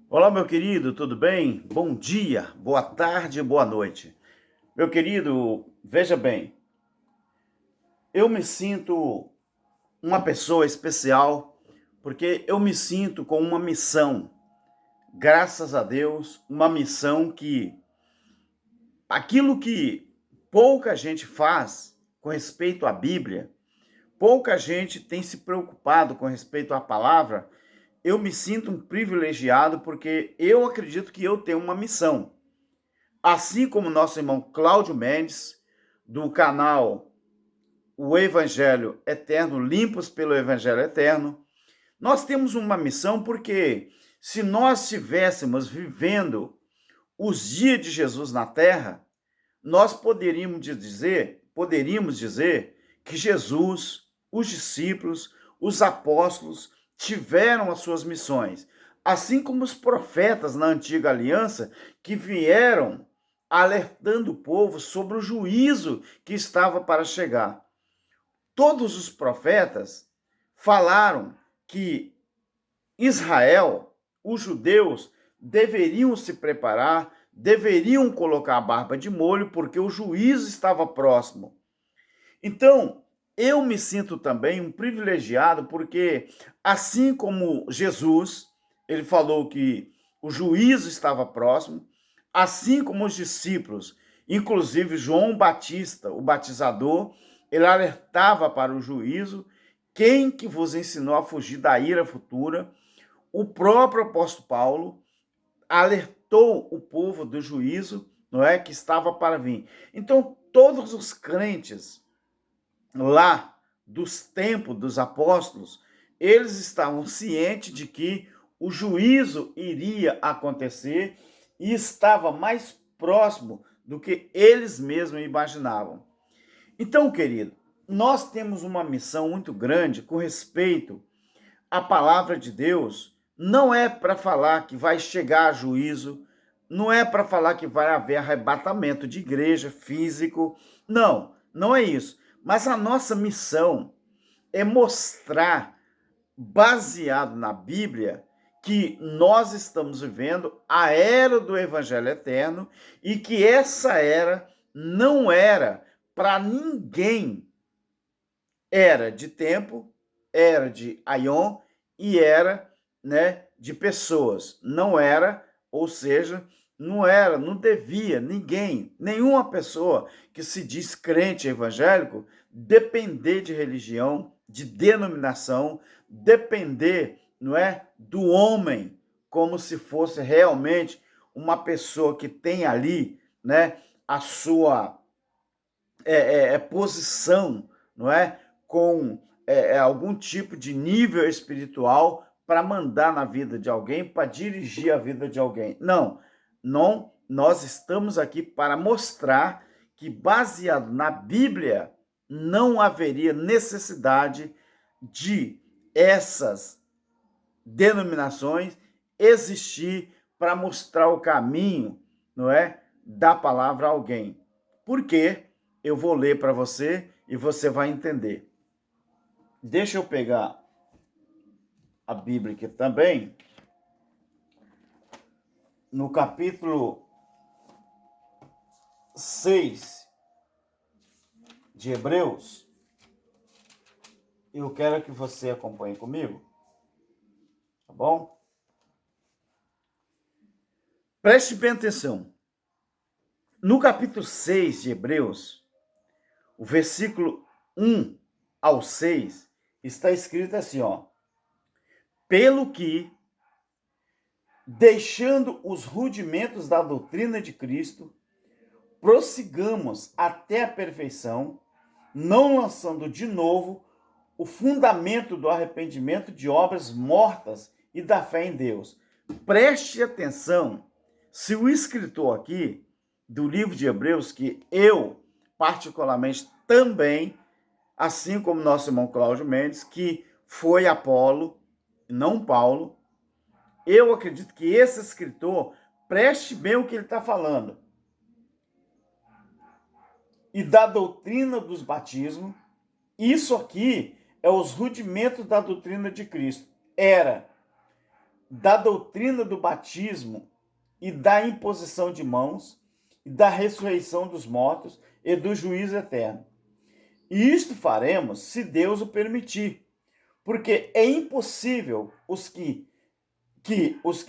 Olá, meu querido, tudo bem? Bom dia, boa tarde, boa noite. Meu querido, veja bem, eu me sinto uma pessoa especial porque eu me sinto com uma missão. Graças a Deus, uma missão que aquilo que pouca gente faz com respeito à Bíblia, pouca gente tem se preocupado com respeito à palavra. Eu me sinto um privilegiado porque eu acredito que eu tenho uma missão. Assim como nosso irmão Cláudio Mendes, do canal O Evangelho Eterno, Limpos pelo Evangelho Eterno, nós temos uma missão porque se nós estivéssemos vivendo os dias de Jesus na terra, nós poderíamos dizer que Jesus, os discípulos, os apóstolos tiveram as suas missões, assim como os profetas na antiga aliança que vieram alertando o povo sobre o juízo que estava para chegar. Todos os profetas falaram que Israel, os judeus, deveriam se preparar, deveriam colocar a barba de molho, porque o juízo estava próximo. Então, eu me sinto também um privilegiado, porque assim como Jesus, ele falou que o juízo estava próximo, assim como os discípulos, inclusive João Batista, o batizador, ele alertava para o juízo, quem que vos ensinou a fugir da ira futura? O próprio apóstolo Paulo alertou o povo do juízo, não é, que estava para vir. Então, todos os crentes lá dos tempos dos apóstolos, eles estavam cientes de que o juízo iria acontecer e estava mais próximo do que eles mesmos imaginavam. Então, querido, nós temos uma missão muito grande com respeito à palavra de Deus. Não é para falar que vai chegar juízo, não é para falar que vai haver arrebatamento de igreja físico. Não, não é isso. Mas a nossa missão é mostrar, baseado na Bíblia, que nós estamos vivendo a era do Evangelho Eterno e que essa era não era para ninguém. Era de tempo, era de aion e era, né, de pessoas. Não era, ou seja, não era, não devia ninguém, nenhuma pessoa que se diz crente evangélico, depender de religião, de denominação, depender, não é, do homem, como se fosse realmente uma pessoa que tem ali, né, a sua posição, não é, com algum tipo de nível espiritual para mandar na vida de alguém, para dirigir a vida de alguém. Não, não, nós estamos aqui para mostrar que, baseado na Bíblia, não haveria necessidade de essas denominações existir para mostrar o caminho, não é, da palavra a alguém. Por quê? Eu vou ler para você e você vai entender. Deixa eu pegar a Bíblia aqui também. No capítulo 6 de Hebreus, eu quero que você acompanhe comigo, tá bom? Preste bem atenção. No capítulo 6 de Hebreus, o versículo 1 ao 6, está escrito assim, ó: pelo que, deixando os rudimentos da doutrina de Cristo, prossigamos até a perfeição, não lançando de novo o fundamento do arrependimento de obras mortas e da fé em Deus. Preste atenção, se o escritor aqui do livro de Hebreus, que eu particularmente também, assim como nosso irmão Cláudio Mendes, que foi Apolo, não Paulo, eu acredito que esse escritor preste bem o que ele está falando. E da doutrina dos batismos, isso aqui é os rudimentos da doutrina de Cristo. Era da doutrina do batismo e da imposição de mãos, e da ressurreição dos mortos e do juízo eterno. E isto faremos se Deus o permitir, porque é impossível os que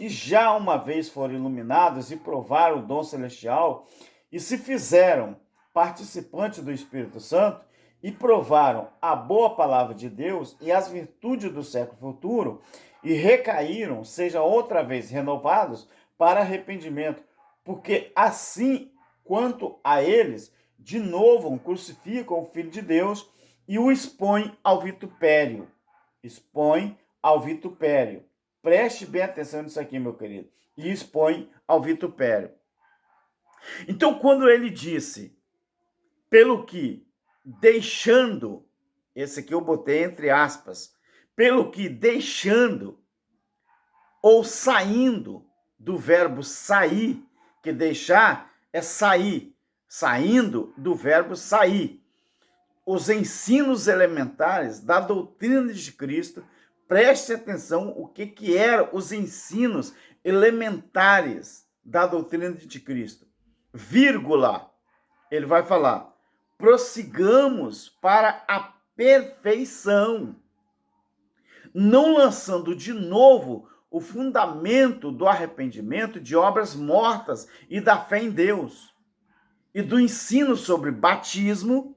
já uma vez foram iluminados e provaram o dom celestial e se fizeram participantes do Espírito Santo e provaram a boa palavra de Deus e as virtudes do século futuro e recaíram, sejam outra vez renovados para arrependimento, porque assim quanto a eles, de novo crucificam o Filho de Deus e o expõem ao vitupério. Expõe ao vitupério. Preste bem atenção nisso aqui, meu querido. E expõe ao vitupério. Então, quando ele disse, pelo que, deixando, esse aqui eu botei entre aspas, pelo que deixando ou saindo do verbo sair, que deixar é sair, saindo do verbo sair. Os ensinos elementares da doutrina de Cristo, preste atenção o que eram os ensinos elementares da doutrina de Cristo. Vírgula, ele vai falar, prossigamos para a perfeição, não lançando de novo o fundamento do arrependimento de obras mortas e da fé em Deus, e do ensino sobre batismo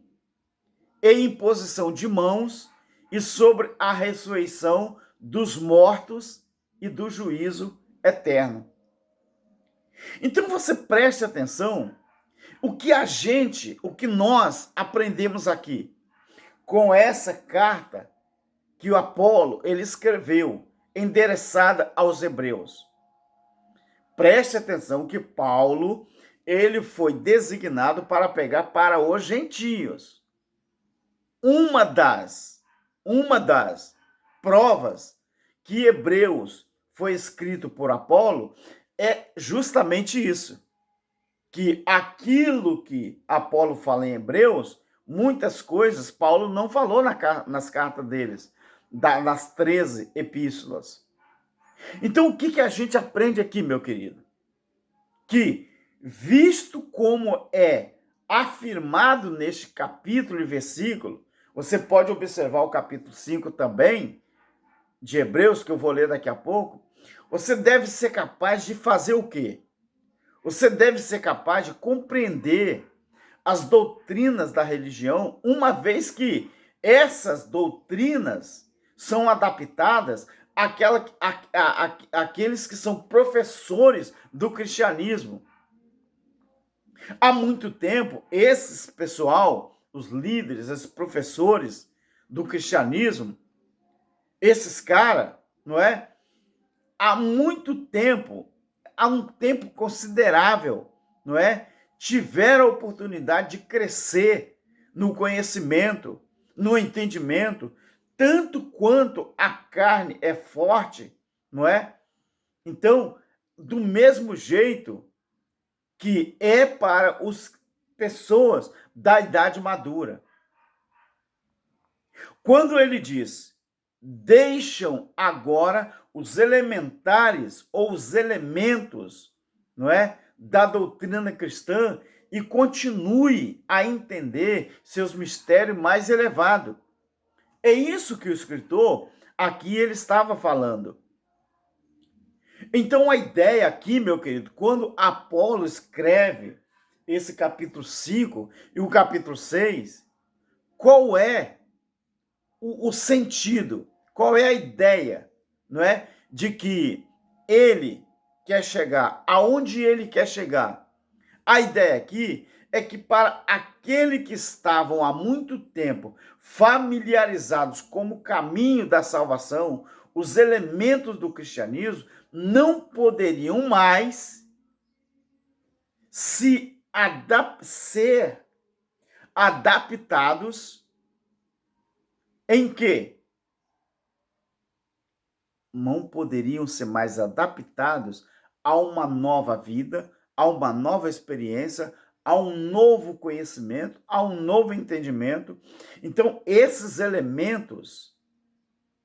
e imposição de mãos, e sobre a ressurreição dos mortos e do juízo eterno. Então você preste atenção o que nós aprendemos aqui com essa carta que o Apolo ele escreveu, endereçada aos hebreus. Preste atenção que Paulo ele foi designado para pegar para os gentios. Uma das provas que Hebreus foi escrito por Apolo é justamente isso, que aquilo que Apolo fala em Hebreus, muitas coisas Paulo não falou nas cartas deles, nas 13 epístolas. Então, o que a gente aprende aqui, meu querido? Que, visto como é afirmado neste capítulo e versículo, você pode observar o capítulo 5 também, de Hebreus, que eu vou ler daqui a pouco, você deve ser capaz de fazer o quê? Você deve ser capaz de compreender as doutrinas da religião, uma vez que essas doutrinas são adaptadas àqueles que são professores do cristianismo. Há muito tempo, esses pessoal, os líderes, esses professores do cristianismo, esses caras, não é? Há muito tempo, há um tempo considerável, não é? Tiveram a oportunidade de crescer no conhecimento, no entendimento, tanto quanto a carne é forte, não é? Então, do mesmo jeito que é para as pessoas da idade madura. Quando ele diz, deixam agora os elementares ou os elementos, não é, da doutrina cristã e continue a entender seus mistérios mais elevados. É isso que o escritor aqui ele estava falando. Então a ideia aqui, meu querido, quando Apolo escreve esse capítulo 5 e o capítulo 6, qual é o sentido? Qual é a ideia, não é? De que ele quer chegar, aonde ele quer chegar. A ideia aqui é que para aquele que estavam há muito tempo familiarizados com o caminho da salvação, os elementos do cristianismo não poderiam mais ser adaptados em quê? Não poderiam ser mais adaptados a uma nova vida, a uma nova experiência, a um novo conhecimento, a um novo entendimento. Então, esses elementos,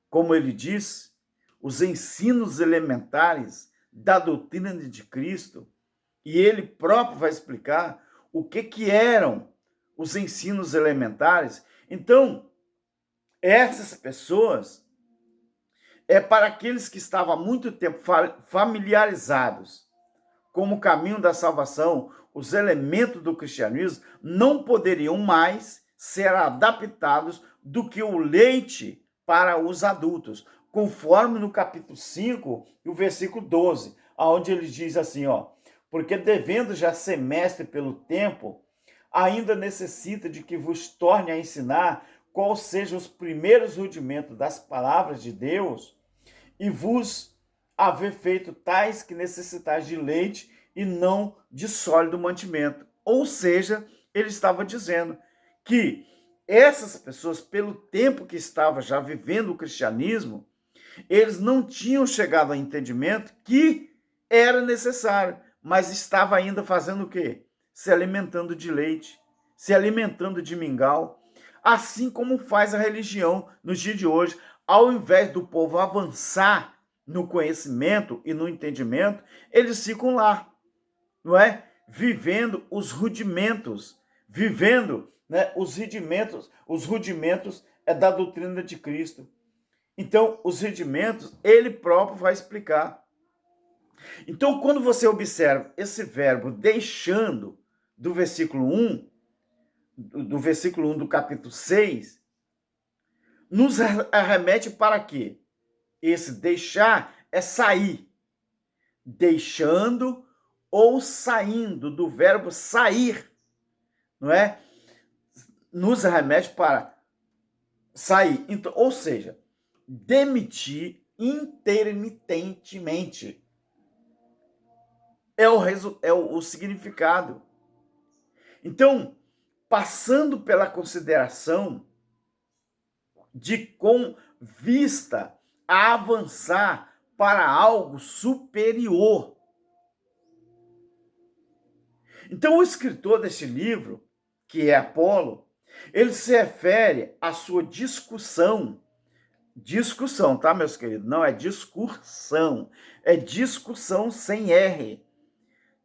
como ele diz, os ensinos elementares da doutrina de Cristo, e ele próprio vai explicar o que eram os ensinos elementares. Então, essas pessoas para aqueles que estavam há muito tempo familiarizados com o caminho da salvação, os elementos do cristianismo não poderiam mais ser adaptados do que o leite para os adultos, conforme no capítulo 5, o versículo 12, onde ele diz assim, porque devendo já ser mestre pelo tempo, ainda necessita de que vos torne a ensinar quais sejam os primeiros rudimentos das palavras de Deus, e vos haver feito tais que necessitais de leite e não de sólido mantimento. Ou seja, ele estava dizendo que essas pessoas, pelo tempo que estavam já vivendo o cristianismo, eles não tinham chegado ao entendimento que era necessário, mas estava ainda fazendo o quê? Se alimentando de leite, se alimentando de mingau, assim como faz a religião nos dias de hoje. Ao invés do povo avançar no conhecimento e no entendimento, eles ficam lá, não é? Vivendo os rudimentos, vivendo, né, os rudimentos da doutrina de Cristo. Então, os rudimentos, ele próprio vai explicar. Então, quando você observa esse verbo deixando, do versículo 1, do capítulo 6, nos arremete para quê? Esse deixar é sair. Deixando ou saindo, do verbo sair, não é? Nos arremete para sair. Então, ou seja, demitir intermitentemente. É o significado. Então, passando pela consideração de com vista a avançar para algo superior. Então, o escritor deste livro, que é Apolo, ele se refere à sua discussão, tá, meus queridos? Não é discursão, é discussão sem R.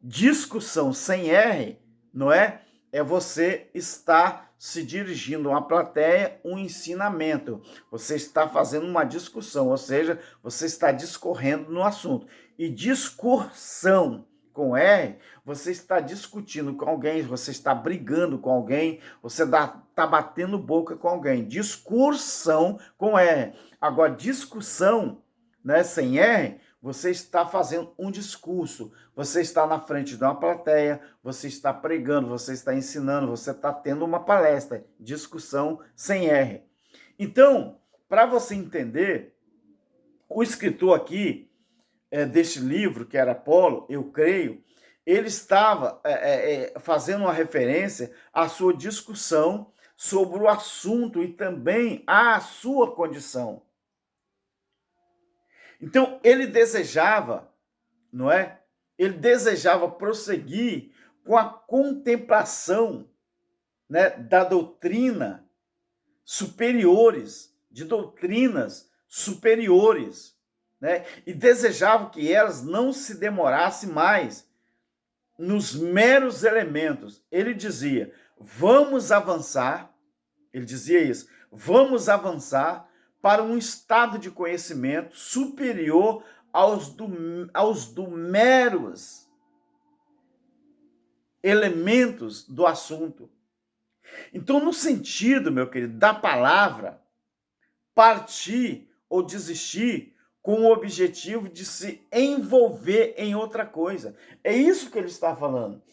Discussão sem R, não é? É você estar se dirigindo a uma plateia, um ensinamento. Você está fazendo uma discussão, ou seja, você está discorrendo no assunto. E discursão com R, você está discutindo com alguém, você está brigando com alguém, você está batendo boca com alguém. Discursão com R. Agora, discussão, né, sem R, você está fazendo um discurso, você está na frente de uma plateia, você está pregando, você está ensinando, você está tendo uma palestra, discussão sem R. Então, para você entender, o escritor aqui deste livro, que era Apolo, eu creio, ele estava fazendo uma referência à sua discussão sobre o assunto e também à sua condição. Então, ele desejava, não é? Ele desejava prosseguir com a contemplação, né, da doutrina superiores, de doutrinas superiores, né? E desejava que elas não se demorassem mais nos meros elementos. Ele dizia, vamos avançar, ele dizia isso, vamos avançar para um estado de conhecimento superior aos do meros elementos do assunto. Então, no sentido, meu querido, da palavra, partir ou desistir com o objetivo de se envolver em outra coisa. É isso que ele está falando.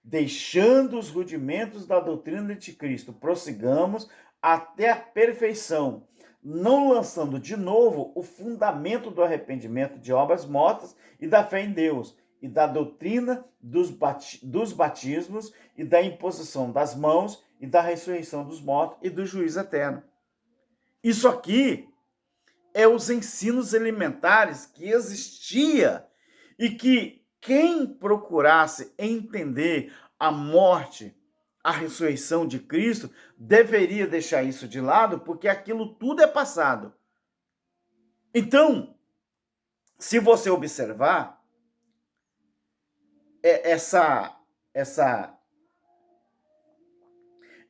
Deixando os rudimentos da doutrina de Cristo, prossigamos até a perfeição, não lançando de novo o fundamento do arrependimento de obras mortas e da fé em Deus, e da doutrina dos batismos e da imposição das mãos e da ressurreição dos mortos e do juízo eterno. Isso aqui é os ensinos elementares que existia e que quem procurasse entender a morte, a ressurreição de Cristo, deveria deixar isso de lado, porque aquilo tudo é passado. Então, se você observar, essa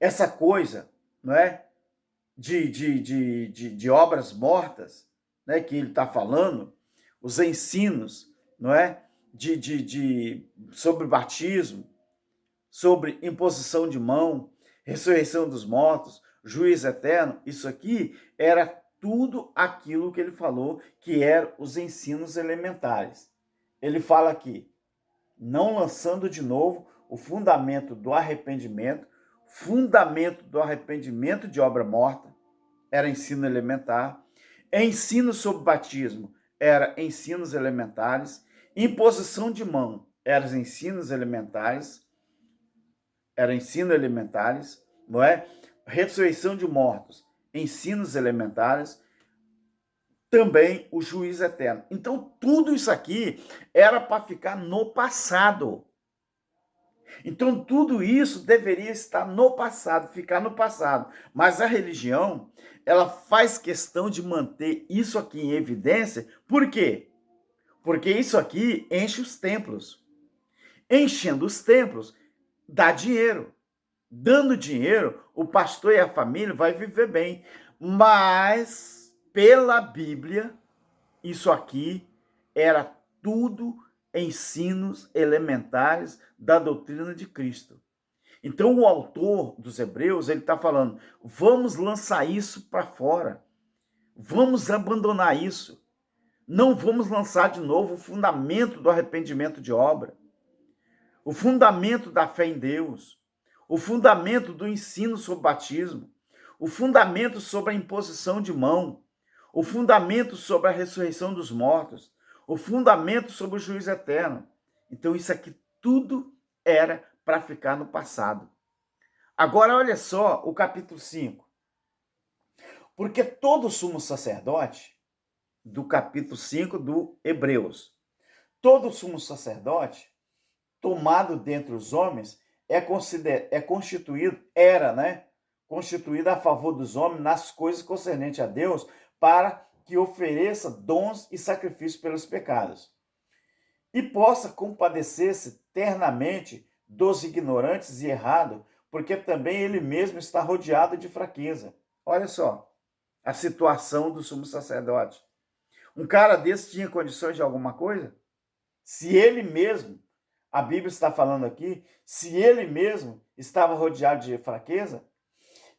essa coisa, não é? De obras mortas, né, que ele está falando, os ensinos, não é? Sobre batismo, sobre imposição de mão, ressurreição dos mortos, juízo eterno, isso aqui era tudo aquilo que ele falou que eram os ensinos elementares. Ele fala aqui, não lançando de novo o fundamento do arrependimento de obra morta, era ensino elementar, ensino sobre batismo era ensinos elementares, imposição de mão eram ensinos elementares, não é? Ressurreição de mortos, ensinos elementares, também o juízo eterno. Então, tudo isso aqui era para ficar no passado. Então, tudo isso deveria estar no passado, ficar no passado. Mas a religião, ela faz questão de manter isso aqui em evidência. Por quê? Porque isso aqui enche os templos. Enchendo os templos, dá dinheiro. Dando dinheiro, o pastor e a família vai viver bem. Mas, pela Bíblia, isso aqui era tudo ensinos elementares da doutrina de Cristo. Então, o autor dos Hebreus, ele está falando, vamos lançar isso para fora. Vamos abandonar isso. Não vamos lançar de novo o fundamento do arrependimento de obra, o fundamento da fé em Deus, o fundamento do ensino sobre batismo, o fundamento sobre a imposição de mão, o fundamento sobre a ressurreição dos mortos, o fundamento sobre o juízo eterno. Então, isso aqui tudo era para ficar no passado. Agora, olha só o capítulo 5. Porque todo sumo sacerdote, do capítulo 5 do Hebreus, todo sumo sacerdote, tomado dentre os homens, constituído a favor dos homens nas coisas concernentes a Deus, para que ofereça dons e sacrifícios pelos pecados, e possa compadecer-se ternamente dos ignorantes e errados, porque também ele mesmo está rodeado de fraqueza. Olha só a situação do sumo sacerdote. Um cara desse tinha condições de alguma coisa? Se ele mesmo, a Bíblia está falando aqui, se ele mesmo estava rodeado de fraqueza,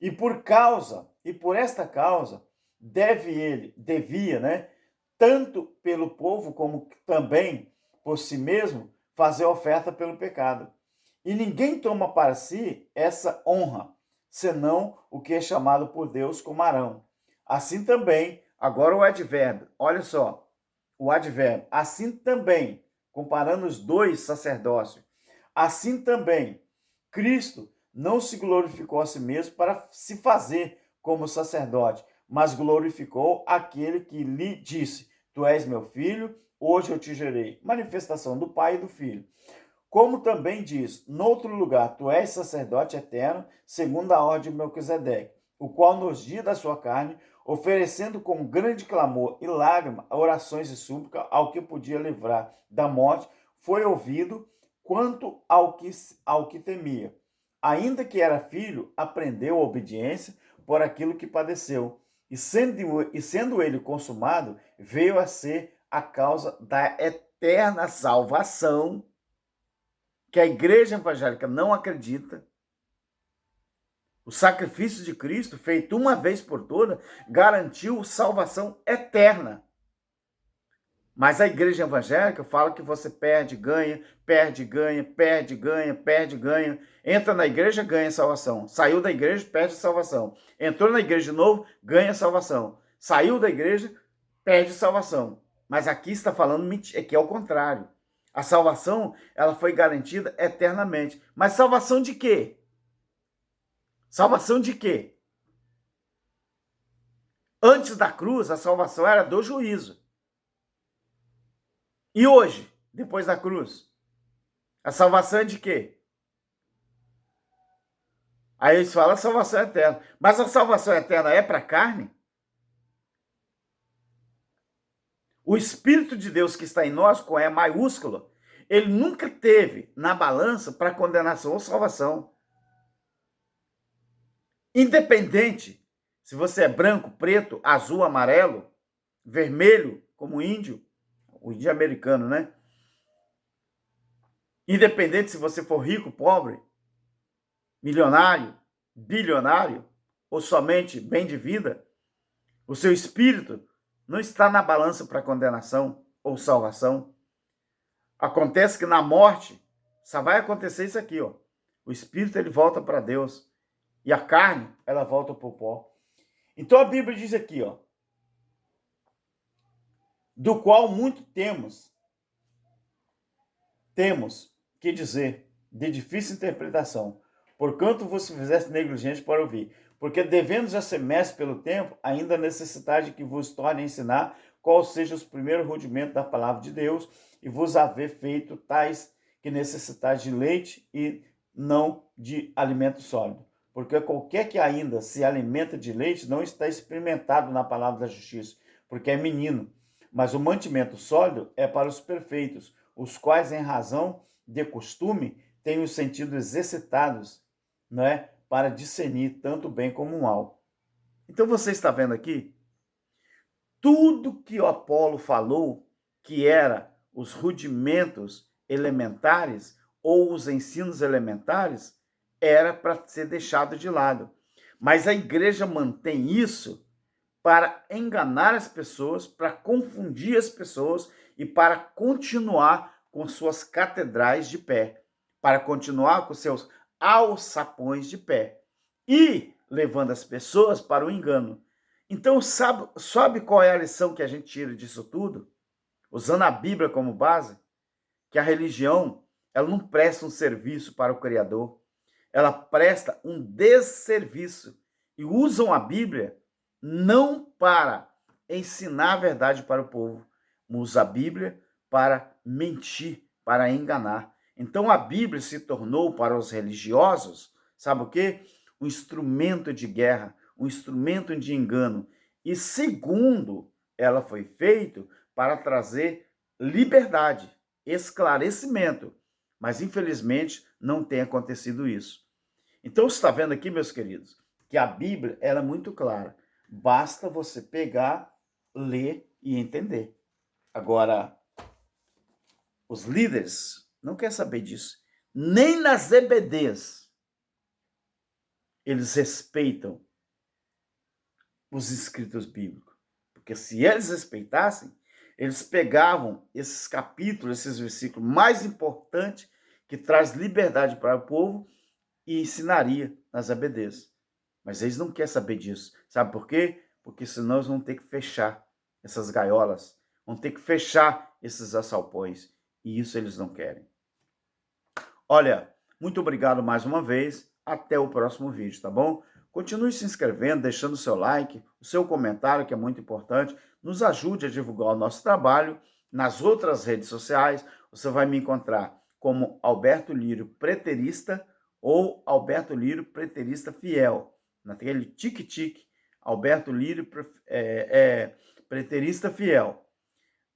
e por esta causa, devia, né, tanto pelo povo como também por si mesmo, fazer oferta pelo pecado. E ninguém toma para si essa honra, senão o que é chamado por Deus como Arão. Assim também, agora o advérbio, olha só, o advérbio, assim também, comparando os dois sacerdócios, assim também, Cristo não se glorificou a si mesmo para se fazer como sacerdote, mas glorificou aquele que lhe disse, tu és meu filho, hoje eu te gerei. Manifestação do Pai e do Filho. Como também diz, noutro lugar, tu és sacerdote eterno, segundo a ordem de Melquisedeque, o qual nos dias da sua carne, oferecendo com grande clamor e lágrima, orações e súplica ao que podia livrar da morte, foi ouvido quanto ao que temia. Ainda que era filho, aprendeu a obediência por aquilo que padeceu. E sendo ele consumado, veio a ser a causa da eterna salvação, que a igreja evangélica não acredita. O sacrifício de Cristo, feito uma vez por todas, garantiu salvação eterna. Mas a igreja evangélica fala que você perde, ganha, perde, ganha, perde, ganha, perde, ganha. Entra na igreja, ganha salvação. Saiu da igreja, perde salvação. Entrou na igreja de novo, ganha salvação. Saiu da igreja, perde salvação. Mas aqui está falando que é o contrário. A salvação, ela foi garantida eternamente. Mas salvação de quê? Salvação de quê? Antes da cruz, a salvação era do juízo. E hoje, depois da cruz, a salvação é de quê? Aí eles falam a salvação eterna. Mas a salvação eterna é para a carne? O Espírito de Deus que está em nós, com E maiúsculo, ele nunca teve na balança para condenação ou salvação. Independente se você é branco, preto, azul, amarelo, vermelho, como índio, o índio americano, né? Independente se você for rico, pobre, milionário, bilionário, ou somente bem de vida, o seu espírito não está na balança para condenação ou salvação. Acontece que na morte só vai acontecer isso aqui, ó. O espírito ele volta para Deus e a carne ela volta para o pó. Então a Bíblia diz aqui, ó, do qual muito temos que dizer, de difícil interpretação, porquanto vos fizeste negligente para ouvir, porque devendo já ser mestre pelo tempo, ainda há necessidade de que vos torne a ensinar qual seja os primeiros rudimentos da palavra de Deus, e vos haver feito tais que necessitais de leite e não de alimento sólido. Porque qualquer que ainda se alimenta de leite não está experimentado na palavra da justiça, porque é menino. Mas o mantimento sólido é para os perfeitos, os quais, em razão de costume, têm os sentidos exercitados, não é? Para discernir tanto o bem como o mal. Então você está vendo aqui? Tudo que o Apolo falou que era os rudimentos elementares ou os ensinos elementares era para ser deixado de lado. Mas a igreja mantém isso para enganar as pessoas, para confundir as pessoas e para continuar com suas catedrais de pé, para continuar com seus alçapões de pé e levando as pessoas para o engano. Então, sabe qual é a lição que a gente tira disso tudo? Usando a Bíblia como base, que a religião ela não presta um serviço para o Criador, ela presta um desserviço. E usam a Bíblia não para ensinar a verdade para o povo, mas usa a Bíblia para mentir, para enganar. Então a Bíblia se tornou para os religiosos, sabe o quê? Um instrumento de guerra, um instrumento de engano. E segundo, ela foi feita para trazer liberdade, esclarecimento. Mas infelizmente não tem acontecido isso. Então você está vendo aqui, meus queridos, que a Bíblia ela é muito clara. Basta você pegar, ler e entender. Agora, os líderes não querem saber disso. Nem nas EBDs eles respeitam os escritos bíblicos. Porque se eles respeitassem, eles pegavam esses capítulos, esses versículos mais importantes que traz liberdade para o povo e ensinaria nas EBDs. Mas eles não querem saber disso. Sabe por quê? Porque senão eles vão ter que fechar essas gaiolas, vão ter que fechar esses assalpões. E isso eles não querem. Olha, muito obrigado mais uma vez. Até o próximo vídeo, tá bom? Continue se inscrevendo, deixando o seu like, o seu comentário, que é muito importante. Nos ajude a divulgar o nosso trabalho. Nas outras redes sociais, você vai me encontrar como Alberto Lírio Preterista ou Alberto Lírio Preterista Fiel. Naquele tique-tique, Alberto Lírio Preterista Fiel.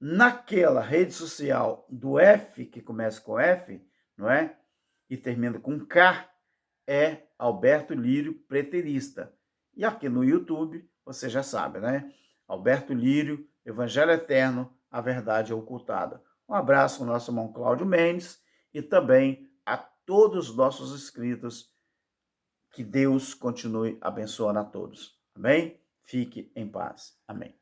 Naquela rede social do F, que começa com F, não é? E termina com K, é Alberto Lírio Preterista. E aqui no YouTube, você já sabe, né? Alberto Lírio, Evangelho Eterno, a Verdade Ocultada. Um abraço ao nosso irmão Cláudio Mendes e também a todos os nossos inscritos. Que Deus continue abençoando a todos. Amém? Fique em paz. Amém.